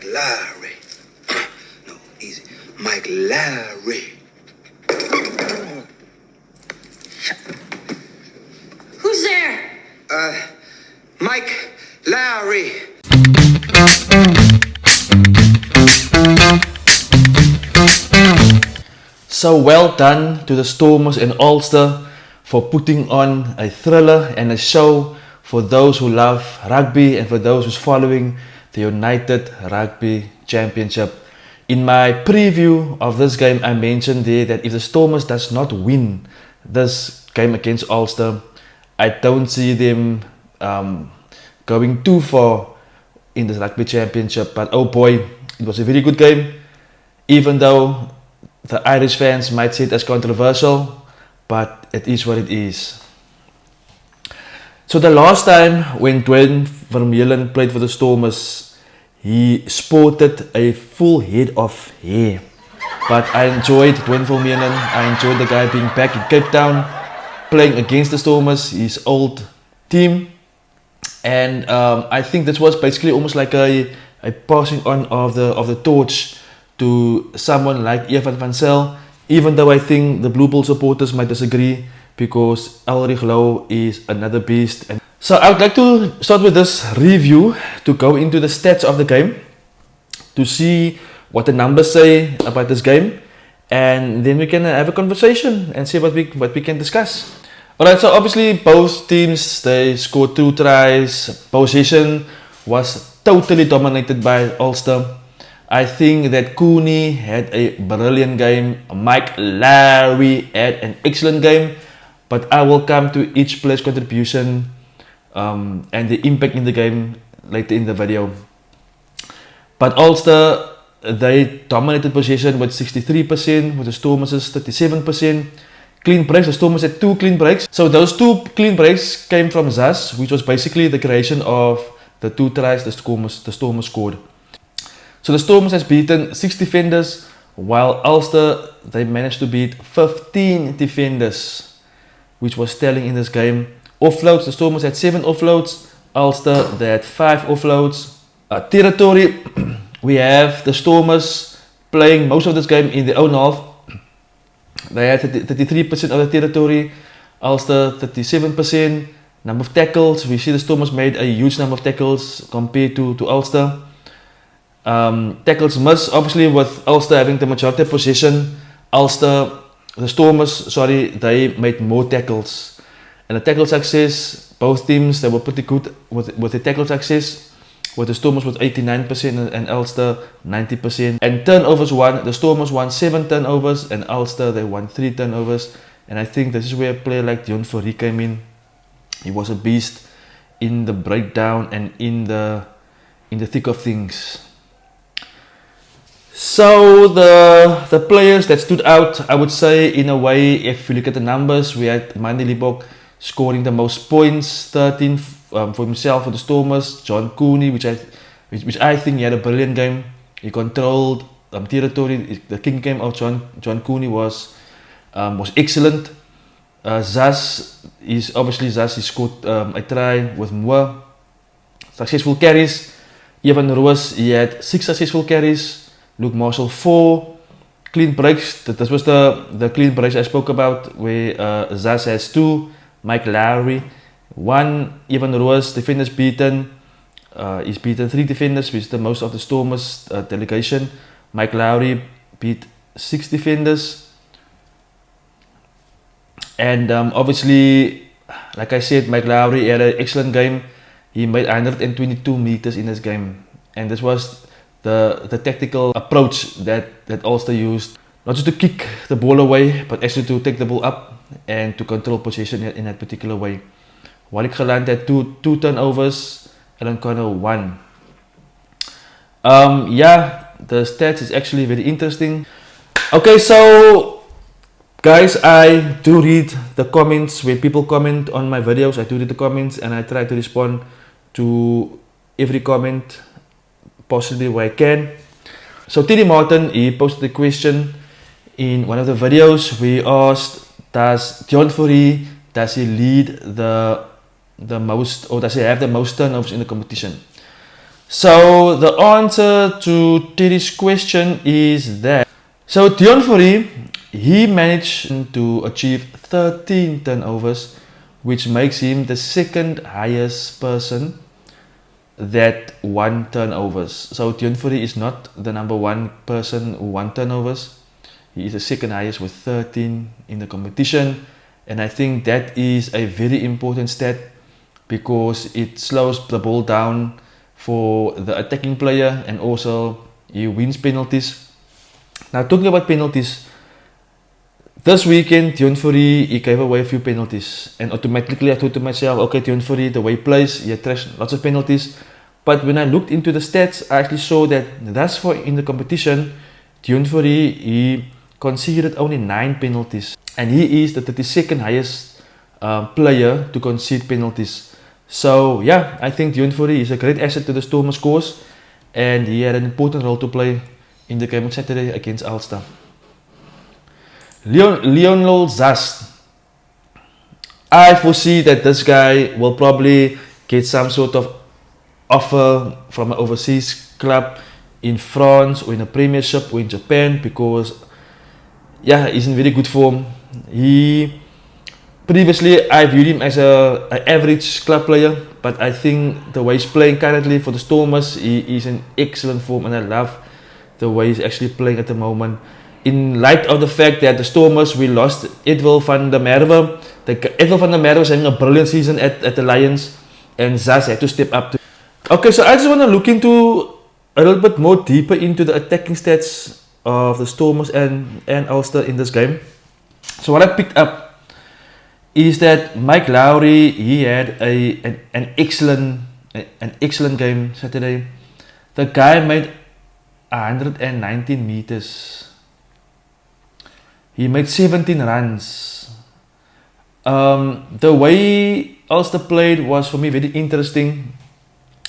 Mike Lowry. No, easy. Mike Lowry. Who's there? Mike Lowry. So well done to the Stormers in Ulster for putting on a thriller and a show for those who love rugby and for those who's following the United Rugby Championship. In my preview of this game, I mentioned there that if the Stormers does not win this game against Ulster, I don't see them going too far in the Rugby Championship. But oh boy, it was a very good game, even though the Irish fans might see it as controversial, but it is what it is. So the last time when Dwayne Vermeulen played for the Stormers, he sported a full head of hair. But I enjoyed Dwayne Vermeulen. I enjoyed the guy being back in Cape Town, playing against the Stormers, his old team. And I think this was basically almost like a passing on of the torch to someone like Evan van Zyl, even though I think the Blue Bull supporters might disagree because Ulrich Low is another beast. And so I would like to start with this review to go into the stats of the game, to see what the numbers say about this game, and then we can have a conversation and see what we can discuss. Alright, so obviously both teams, they scored 2 tries. Possession was totally dominated by Ulster. I think that Cooney had a brilliant game. Mike Lowry had an excellent game, but I will come to each player's contribution and the impact in the game later in the video. But Ulster, they dominated possession with 63%, with the Stormers 37%. Clean breaks, the Stormers had 2 clean breaks. So those 2 clean breaks came from Zas, which was basically the creation of the 2 tries the Stormers scored. So the Stormers has beaten 6 defenders, while Ulster, they managed to beat 15 defenders, which was telling in this game. Offloads, the Stormers had 7 offloads, Ulster, they had 5 offloads. Territory, we have the Stormers playing most of this game in their own half. They had 33% of the territory, Ulster 37%. Number of tackles, we see the Stormers made a huge number of tackles compared to Ulster. Tackles missed, obviously with Ulster having the majority of possession, the Stormers, they made more tackles. And the tackle success, both teams, they were pretty good with the tackle success, with the Stormers with 89% and Ulster 90%. And turnovers won, the Stormers won 7 turnovers and Ulster, they won 3 turnovers. And I think this is where a player like Dion Fourie came in. He was a beast in the breakdown and in the thick of things. So the players that stood out, I would say, in a way, if you look at the numbers, we had Mandy Libbok scoring the most points, 13 for himself for the Stormers. John Cooney, which I think he had a brilliant game. He controlled territory. The king game of John Cooney was excellent. Zas, he scored a try with more successful carries. Evan Roos, he had 6 successful carries. Luke Marshall 4 clean breaks. This was the clean breaks I spoke about, where Zas has 2, Mike Lowry 1, Evan Roos, defenders beaten. He's beaten 3 defenders, which is the most of the Stormers delegation. Mike Lowry beat 6 defenders. And obviously, like I said, Mike Lowry had an excellent game. He made 122 meters in this game, and this was the tactical approach that Ulster used, not just to kick the ball away, but actually to take the ball up and to control possession in that particular way. Warwick Gelant had 2 turnovers, Alan Connor 1. The stats is actually very interesting. Okay, so guys, I do read the comments. When people comment on my videos, I do read the comments and I try to respond to every comment possibly where I can. So Teddy Martin, he posted a question in one of the videos. We asked, does Dion Fourie, does he lead the most, or does he have the most turnovers in the competition? So the answer to Terry's question is that. So Dion Fourie, he managed to achieve 13 turnovers, which makes him the second highest person that won turnovers. So Dion Fourie is not the number one person who won turnovers. He is the second highest with 13 in the competition, and I think that is a very important stat because it slows the ball down for the attacking player, and also he wins penalties. Now talking about penalties, this weekend Dion Fourie, he gave away a few penalties, and automatically I thought to myself, okay, Dion Fourie, the way he plays, he attracts lots of penalties. But when I looked into the stats, I actually saw that thus far in the competition, Dion Fourie, he conceded only 9 penalties, and he is the 32nd highest player to concede penalties. So yeah, I think Dion Fourie is a great asset to the Stormers cause, and he had an important role to play in the game on Saturday against Ulster. Lionel Zast. I foresee that this guy will probably get some sort of offer from an overseas club in France or in a Premiership or in Japan, because yeah, he's in very good form. He previously I viewed him as an average club player, but I think the way he's playing currently for the Stormers, he is in excellent form, and I love the way he's actually playing at the moment. In light of the fact that the Stormers, we lost Edwin van der Merwe. Edwin van der Merwe was having a brilliant season at the Lions, and Zas had to step up. Okay, so I just want to look into a little bit more deeper into the attacking stats of the Stormers and Ulster in this game. So what I picked up is that Mike Lowry, he had an excellent game Saturday. The guy made 119 meters. He made 17 runs. The way Ulster played was for me very interesting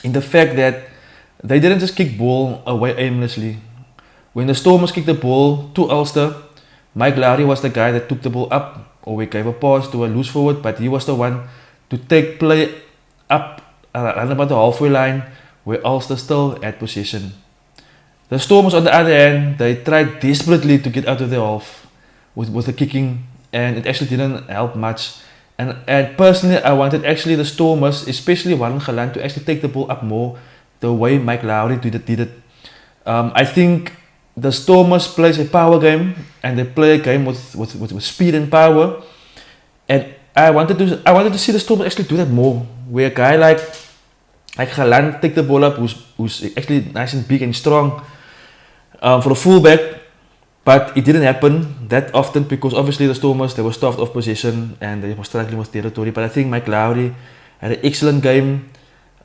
in the fact that they didn't just kick ball away aimlessly. When the Stormers kicked the ball to Ulster, Mike Lowry was the guy that took the ball up, or we gave a pass to a loose forward, but he was the one to take play up around about the halfway line where Ulster still had possession. The Stormers, on the other hand, they tried desperately to get out of their half with the kicking, and it actually didn't help much. And personally, I wanted actually the Stormers, especially Warren Galant, to actually take the ball up more the way Mike Lowry did it. I think the Stormers plays a power game, and they play a game with speed and power. And I wanted to see the Stormers actually do that more, where a guy like Galant take the ball up, who's actually nice and big and strong for a fullback. But it didn't happen that often because obviously the Stormers, they were starved of possession and they were struggling with territory. But I think Mike Lowry had an excellent game.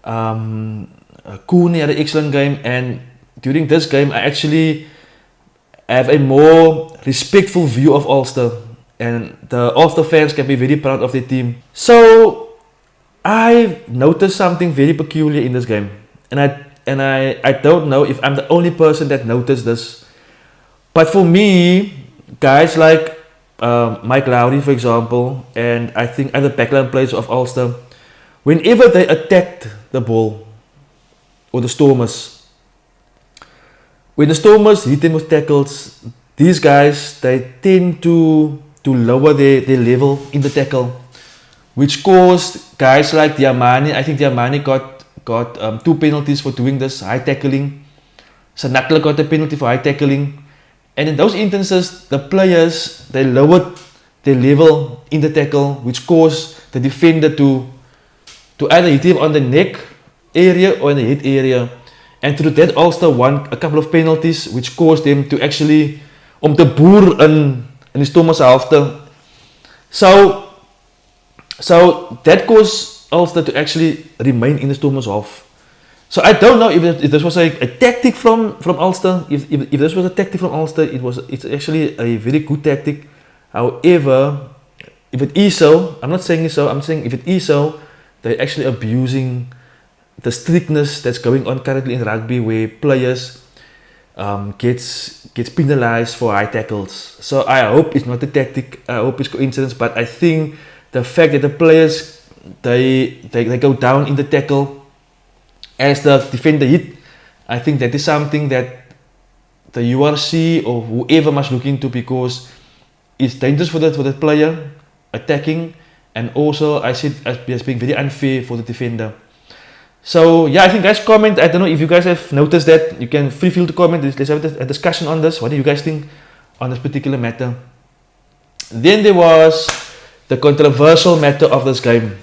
Cooney had an excellent game, and during this game I actually have a more respectful view of Ulster, and the Ulster fans can be very proud of their team. So I noticed something very peculiar in this game, and I don't know if I'm the only person that noticed this. But for me, guys like Mike Lowry, for example, and I think other backline players of Ulster, whenever they attacked the ball, or the Stormers, when the Stormers hit them with tackles, these guys, they tend to lower their level in the tackle, which caused guys like Diamani. I think Diamani got 2 penalties for doing this, high tackling. Sanakla got a penalty for high tackling. And in those instances, the players, they lowered their level in the tackle, which caused the defender to either hit him on the neck area or in the head area. And through that, Ulster won a couple of penalties, which caused them to actually om te boer in die Stormers helfte. So that caused Ulster to actually remain in the Stormers half. So I don't know if this was a tactic from Ulster. If this was a tactic from Ulster, it's actually a very good tactic. However, if it is so, I'm not saying it's so, I'm saying if it is so, they're actually abusing the strictness that's going on currently in rugby, where players gets penalized for high tackles. So I hope it's not a tactic, I hope it's coincidence, but I think the fact that the players they go down in the tackle as the defender hit, I think that is something that the URC or whoever must look into, because it's dangerous for the player attacking, and also I see it as being very unfair for the defender. So yeah, I think guys, comment. I don't know if you guys have noticed that. You can feel to comment. Let's have a discussion on this. What do you guys think on this particular matter? Then there was the controversial matter of this game.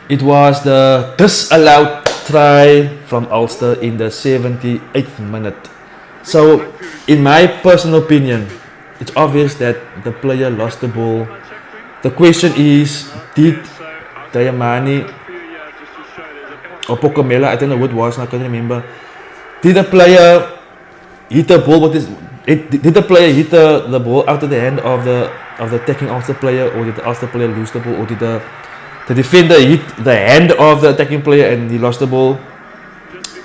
It was the disallowed try from Ulster in the 78th minute. So in my personal opinion, it's obvious that the player lost the ball. The question is, did Dayamani or Pokomela, I don't know what it was, I can't remember, did the player hit the ball with his, did the player hit the ball out of the hand of the attacking Ulster player, or did the Ulster player lose the ball, or did the defender hit the hand of the attacking player and he lost the ball?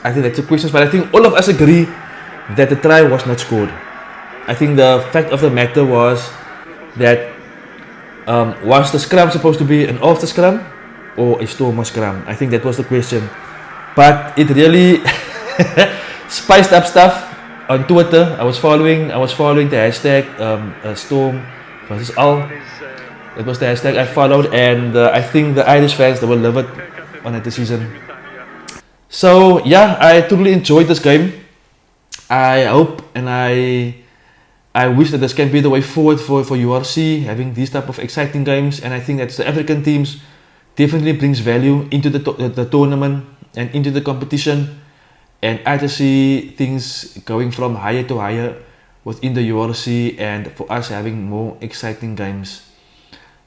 I think that's a question, but I think all of us agree that the try was not scored. I think the fact of the matter was that was the scrum supposed to be an Ulster scrum or a Stormer scrum? I think that was the question. But it really spiced up stuff on Twitter. I was following the hashtag Storm versus Al. That was the hashtag I followed, and I think the Irish fans, they were livid on that decision. So yeah, I totally enjoyed this game. I hope and I wish that this can be the way forward for URC, having these type of exciting games, and I think that the African teams definitely brings value into the tournament and into the competition, and I just see things going from higher to higher within the URC, and for us having more exciting games.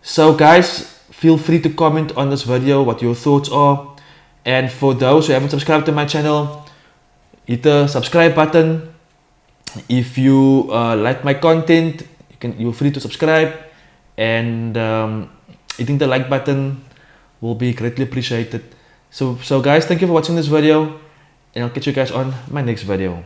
So guys, feel free to comment on this video what your thoughts are, and for those who haven't subscribed to my channel, hit the subscribe button. If you like my content, you're free to subscribe, and hitting the like button will be greatly appreciated. So guys, thank you for watching this video, and I'll catch you guys on my next video.